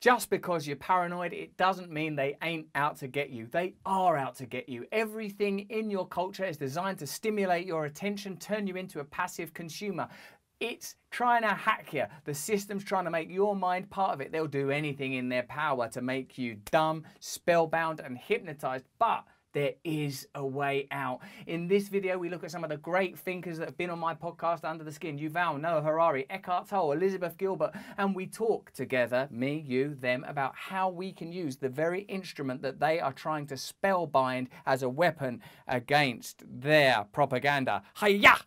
Just because you're paranoid, it doesn't mean they ain't out to get you. They are out to get you. Everything in your culture is designed to stimulate your attention, turn you into a passive consumer. It's trying to hack you. The system's trying to make your mind part of it. They'll do anything in their power to make you dumb, spellbound, and hypnotized. But there is a way out. In this video, we look at some of the great thinkers that have been on my podcast, Under the Skin: Yuval Noah Harari, Eckhart Tolle, Elizabeth Gilbert, and we talk together, me, you, them, about how we can use the very instrument that they are trying to spellbind as a weapon against their propaganda. Hiya!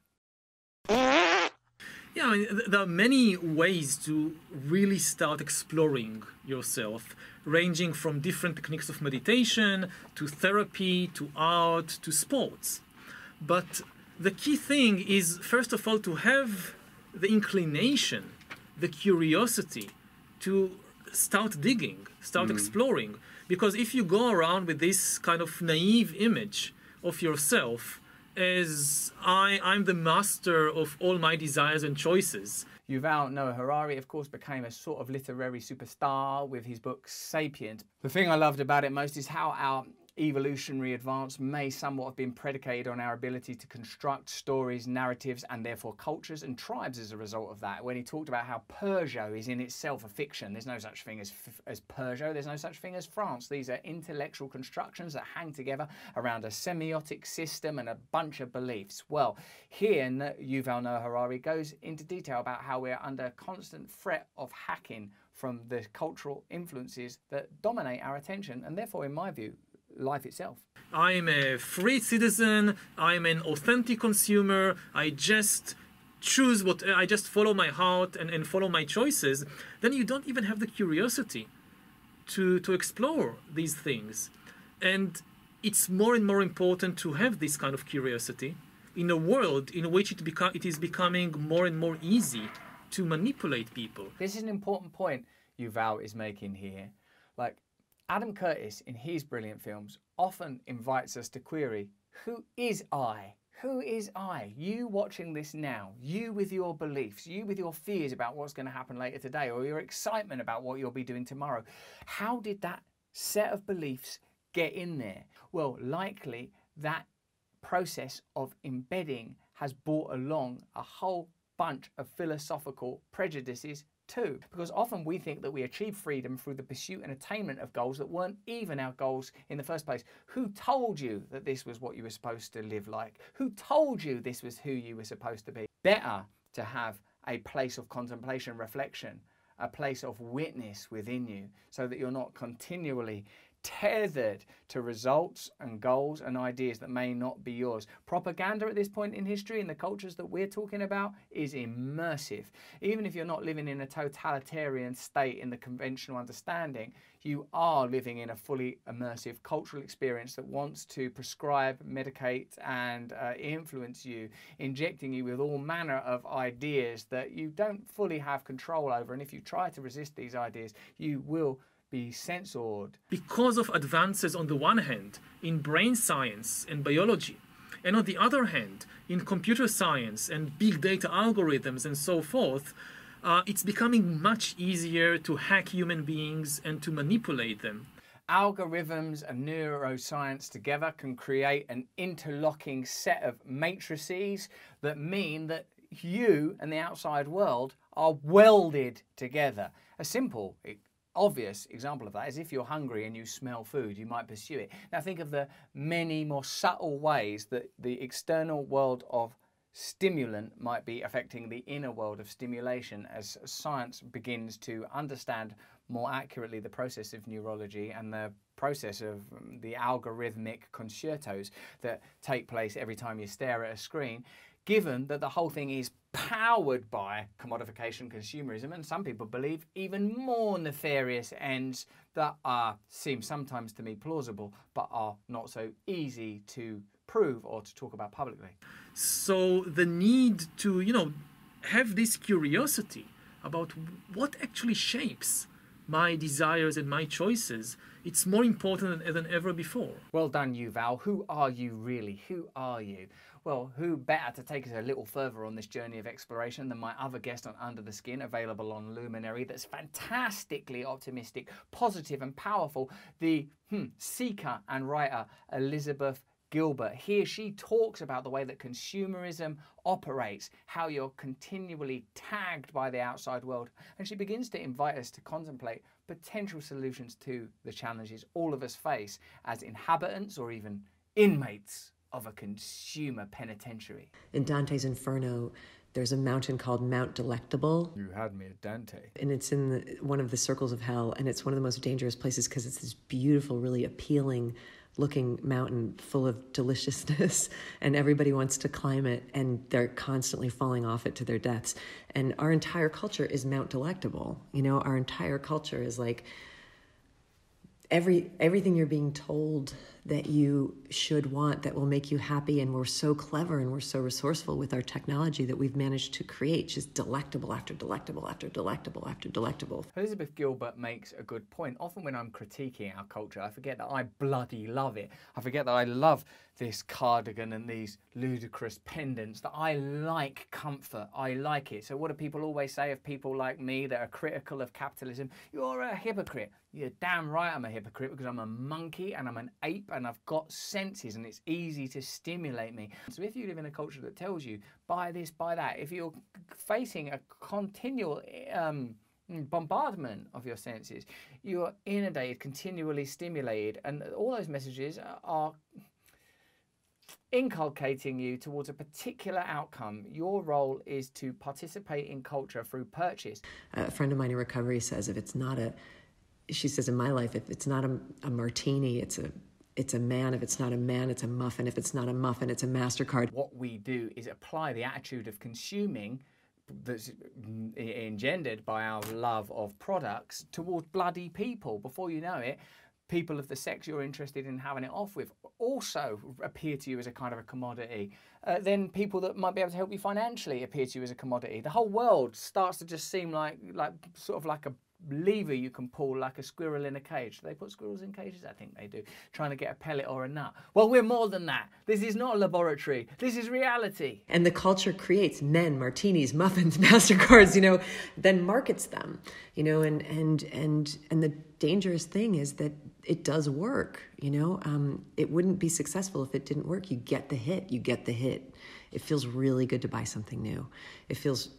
Yeah, I mean, there are many ways to really start exploring yourself, ranging from different techniques of meditation, to therapy, to art, to sports. But the key thing is, first of all, to have the inclination, the curiosity to start digging, start exploring. Because if you go around with this kind of naive image of yourself, as I'm the master of all my desires and choices. Yuval Noah Harari, of course, became a sort of literary superstar with his book *Sapiens*. The thing I loved about it most is how our evolutionary advance may somewhat have been predicated on our ability to construct stories, narratives, and therefore cultures and tribes as a result of that. When he talked about how Peugeot is in itself a fiction, there's no such thing as Peugeot, there's no such thing as France. These are intellectual constructions that hang together around a semiotic system and a bunch of beliefs. Well, here Yuval Noah Harari goes into detail about how we're under constant threat of hacking from the cultural influences that dominate our attention, and therefore, in my view, life itself. I'm a free citizen, I'm an authentic consumer, I just choose I just follow my heart and follow my choices. Then you don't even have the curiosity to explore these things. And it's more and more important to have this kind of curiosity in a world in which it is becoming more and more easy to manipulate people. This is an important point Yuval is making here. Like, Adam Curtis, in his brilliant films, often invites us to query, who is I? Who is I? You watching this now, you with your beliefs, you with your fears about what's going to happen later today, or your excitement about what you'll be doing tomorrow. How did that set of beliefs get in there? Well, likely that process of embedding has brought along a whole bunch of philosophical prejudices too, because often we think that we achieve freedom through the pursuit and attainment of goals that weren't even our goals in the first place. Who told you that this was what you were supposed to live like? Who told you this was who you were supposed to be? Better to have a place of contemplation, reflection, a place of witness within you, so that you're not continually tethered to results and goals and ideas that may not be yours. Propaganda at this point in history, in the cultures that we're talking about, is immersive. Even if you're not living in a totalitarian state in the conventional understanding, you are living in a fully immersive cultural experience that wants to prescribe, medicate, and influence you, injecting you with all manner of ideas that you don't fully have control over. And if you try to resist these ideas, you will be censored. Because of advances on the one hand in brain science and biology, and on the other hand in computer science and big data algorithms and so forth, it's becoming much easier to hack human beings and to manipulate them. Algorithms and neuroscience together can create an interlocking set of matrices that mean that you and the outside world are welded together. A simple, obvious example of that is if you're hungry and you smell food, you might pursue it. Now think of the many more subtle ways that the external world of stimulant might be affecting the inner world of stimulation as science begins to understand more accurately the process of neurology and the process of the algorithmic concertos that take place every time you stare at a screen. Given that the whole thing is powered by commodification, consumerism, and some people believe even more nefarious ends that seem sometimes to me plausible, but are not so easy to prove or to talk about publicly. So the need to, have this curiosity about what actually shapes my desires and my choices, it's more important than ever before. Well done, Yuval. Who are you really? Who are you? Well, who better to take us a little further on this journey of exploration than my other guest on Under the Skin, available on Luminary, that's fantastically optimistic, positive and powerful, the seeker and writer Elizabeth Gilbert. Here she talks about the way that consumerism operates, how you're continually tagged by the outside world, and she begins to invite us to contemplate potential solutions to the challenges all of us face as inhabitants or even inmates of a consumer penitentiary. In Dante's Inferno, there's a mountain called Mount Delectable. You had me at Dante. And it's in one of the circles of hell, and it's one of the most dangerous places because it's this beautiful, really appealing looking mountain full of deliciousness, and everybody wants to climb it, and they're constantly falling off it to their deaths. And our entire culture is Mount Delectable. You know, our entire culture is like everything you're being told that you should want, that will make you happy, and we're so clever and we're so resourceful with our technology that we've managed to create just delectable after delectable after delectable after delectable. Elizabeth Gilbert makes a good point. Often when I'm critiquing our culture, I forget that I bloody love it. I forget that I love this cardigan and these ludicrous pendants, that I like comfort. I like it. So what do people always say of people like me that are critical of capitalism? You're a hypocrite. You're damn right I'm a hypocrite, because I'm a monkey and I'm an ape and I've got senses and it's easy to stimulate me. So if you live in a culture that tells you buy this, buy that, if you're facing a continual bombardment of your senses, you're inundated, continually stimulated, and all those messages are inculcating you towards a particular outcome. Your role is to participate in culture through purchase. A friend of mine in recovery says, she says, in my life, if it's not a martini, it's a man. If it's not a man, it's a muffin. If it's not a muffin, it's a MasterCard. What we do is apply the attitude of consuming that's engendered by our love of products towards bloody people. Before you know it, people of the sex you're interested in having it off with also appear to you as a kind of a commodity. Then people that might be able to help you financially appear to you as a commodity. The whole world starts to just seem like sort of like a lever you can pull, like a squirrel in a cage. Do they put squirrels in cages? I think they do. Trying to get a pellet or a nut. Well, we're more than that. This is not a laboratory. This is reality. And the culture creates men, martinis, muffins, MasterCards, then markets them, and the dangerous thing is that it does work, it wouldn't be successful if it didn't work. You get the hit. It feels really good to buy something new. It feels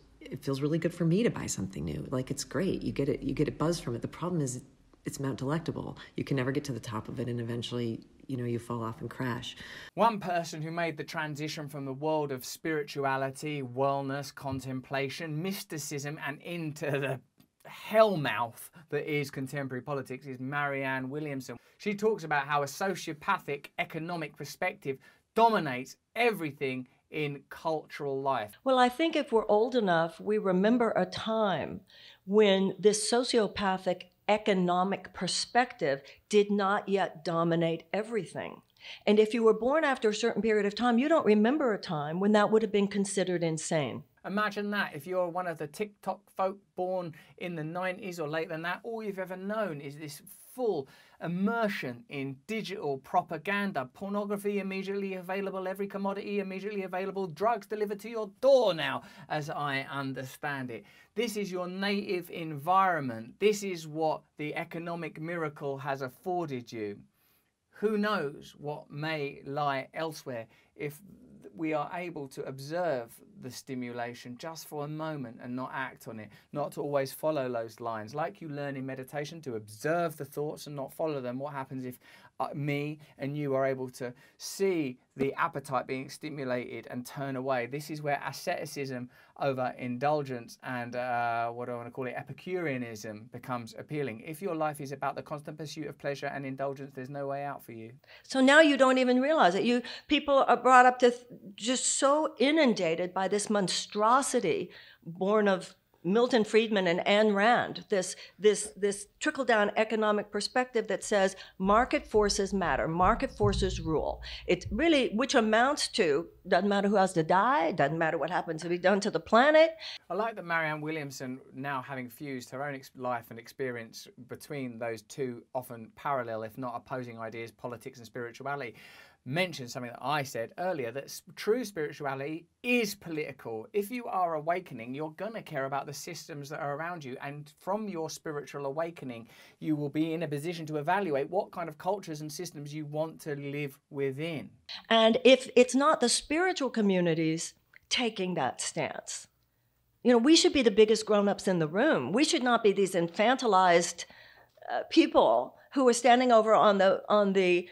really good for me to buy something new. Like, it's great. You get a buzz from it. The problem is it's Mount Delectable. You can never get to the top of it, and eventually, you fall off and crash. One person who made the transition from the world of spirituality, wellness, contemplation, mysticism, and into the hellmouth that is contemporary politics is Marianne Williamson. She talks about how a sociopathic economic perspective dominates everything in cultural life. Well, I think if we're old enough, we remember a time when this sociopathic economic perspective did not yet dominate everything. And if you were born after a certain period of time, you don't remember a time when that would have been considered insane. Imagine that. If you're one of the TikTok folk born in the 90s or later than that, all you've ever known is this full immersion in digital propaganda, pornography immediately available, every commodity immediately available, drugs delivered to your door now, as I understand it. This is your native environment. This is what the economic miracle has afforded you. Who knows what may lie elsewhere if we are able to observe the stimulation just for a moment and not act on it, not to always follow those lines. Like you learn in meditation to observe the thoughts and not follow them. What happens if me and you are able to see the appetite being stimulated and turn away? This is where asceticism over indulgence and what do I want to call it, Epicureanism becomes appealing. If your life is about the constant pursuit of pleasure and indulgence, there's no way out for you. So now you don't even realize it. People are brought up to just so inundated by this monstrosity born of Milton Friedman and Ayn Rand, this trickle-down economic perspective that says market forces matter, market forces rule. It really, which amounts to, doesn't matter who has to die, doesn't matter what happens to be done to the planet. I like that Marianne Williamson, now having fused her own life and experience between those two often parallel, if not opposing ideas, politics and spirituality, mention something that I said earlier, that true spirituality is political. If you are awakening, you're going to care about the systems that are around you. And from your spiritual awakening, you will be in a position to evaluate what kind of cultures and systems you want to live within. And if it's not the spiritual communities taking that stance, you know, we should be the biggest grown-ups in the room. We should not be these infantilized people who are standing over on the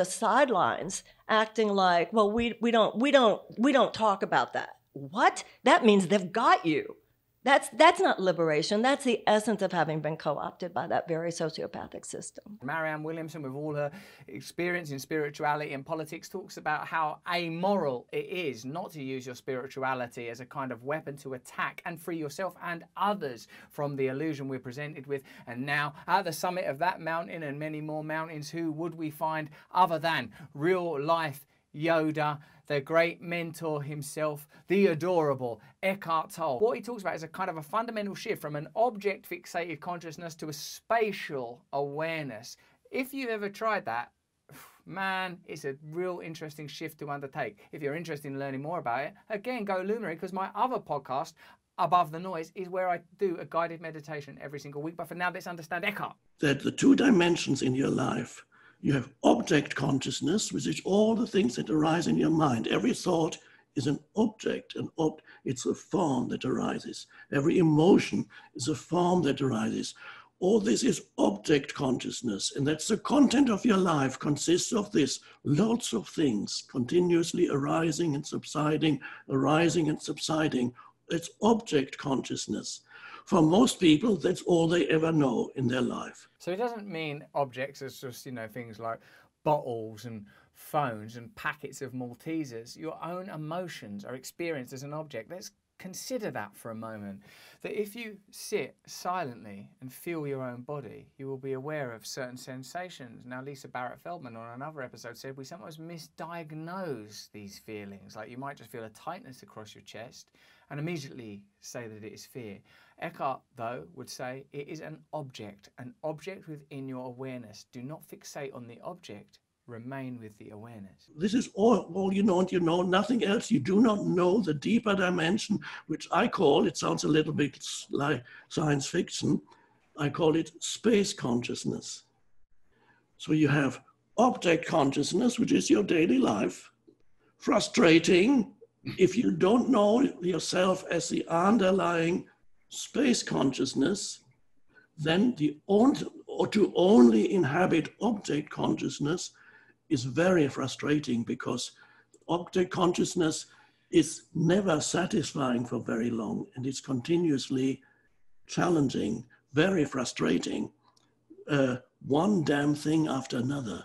sidelines, acting like, well, we don't talk about that. What? That means they've got you. That's not liberation. That's the essence of having been co-opted by that very sociopathic system. Marianne Williamson, with all her experience in spirituality and politics, talks about how amoral it is not to use your spirituality as a kind of weapon to attack and free yourself and others from the illusion we're presented with. And now, at the summit of that mountain and many more mountains, who would we find other than real life Yoda, the great mentor himself, the adorable Eckhart Tolle. What he talks about is a kind of a fundamental shift from an object-fixated consciousness to a spatial awareness. If you've ever tried that, man, it's a real interesting shift to undertake. If you're interested in learning more about it, again, go Luminary, because my other podcast, Above the Noise, is where I do a guided meditation every single week. But for now, let's understand Eckhart. That the two dimensions in your life, you have object consciousness, which is all the things that arise in your mind. Every thought is an object, it's a form that arises. Every emotion is a form that arises. All this is object consciousness, and that's the content of your life, consists of this, lots of things continuously arising and subsiding, arising and subsiding. It's object consciousness. For most people, that's all they ever know in their life. So it doesn't mean objects as just, you know, things like bottles and phones and packets of Maltesers. Your own emotions are experienced as an object. Let's consider that for a moment. That if you sit silently and feel your own body, you will be aware of certain sensations. Now, Lisa Barrett Feldman on another episode said we sometimes misdiagnose these feelings. Like you might just feel a tightness across your chest and immediately say that it is fear. Eckhart, though, would say it is an object within your awareness. Do not fixate on the object, remain with the awareness. This is all you know, and you know nothing else. You do not know the deeper dimension, which I call, it sounds a little bit like science fiction, I call it space consciousness. So you have object consciousness, which is your daily life, frustrating if you don't know yourself as the underlying space consciousness. Then to only inhabit object consciousness is very frustrating, because object consciousness is never satisfying for very long, and it's continuously challenging, very frustrating. One damn thing after another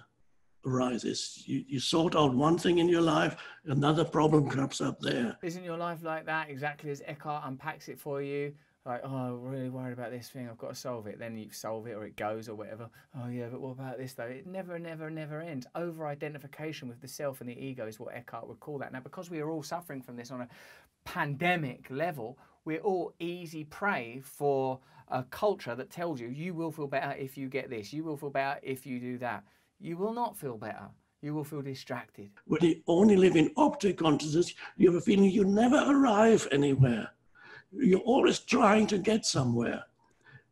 arises. You sort out one thing in your life, another problem comes up there. Isn't your life like that, exactly as Eckhart unpacks it for you? Like, oh, I'm really worried about this thing, I've got to solve it. Then you solve it, or it goes, or whatever. Oh yeah, but what about this though? It never ends. Over-identification with the self and the ego is what Eckhart would call that. Now, because we are all suffering from this on a pandemic level, we're all easy prey for a culture that tells you, you will feel better if you get this. You will feel better if you do that. You will not feel better. You will feel distracted. When you only live in object consciousness, you have a feeling you never arrive anywhere. You're always trying to get somewhere.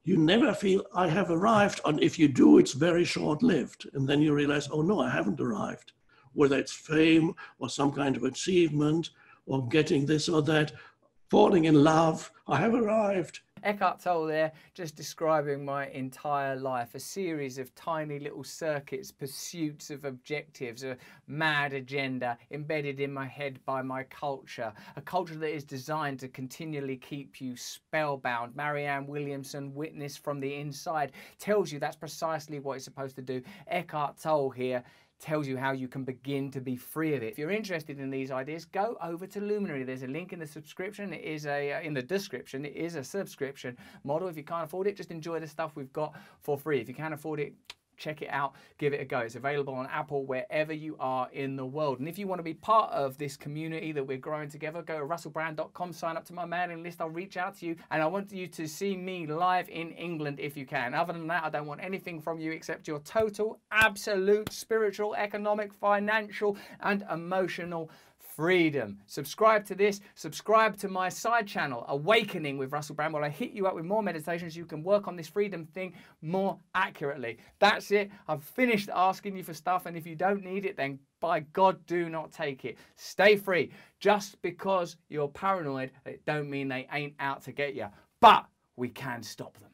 You never feel, I have arrived, and if you do, it's very short-lived. And then you realize, oh no, I haven't arrived. Whether it's fame or some kind of achievement or getting this or that, falling in love, I have arrived. Eckhart Tolle there, just describing my entire life, a series of tiny little circuits, pursuits of objectives, a mad agenda embedded in my head by my culture, a culture that is designed to continually keep you spellbound. Marianne Williamson, Witness from the Inside, tells you that's precisely what it's supposed to do. Eckhart Tolle here tells you how you can begin to be free of it. If you're interested in these ideas, go over to Luminary. There's a link in the subscription. It is in the description. It is a subscription model. If you can't afford it, just enjoy the stuff we've got for free. If you can afford it, check it out, give it a go. It's available on Apple wherever you are in the world. And if you want to be part of this community that we're growing together, go to russellbrand.com, sign up to my mailing list. I'll reach out to you, and I want you to see me live in England if you can. Other than that, I don't want anything from you except your total, absolute, spiritual, economic, financial, and emotional freedom. Subscribe to this. Subscribe to my side channel, Awakening with Russell Brand, where I hit you up with more meditations. You can work on this freedom thing more accurately. That's it. I've finished asking you for stuff, and if you don't need it, then by God, do not take it. Stay free. Just because you're paranoid, it don't mean they ain't out to get you. But we can stop them.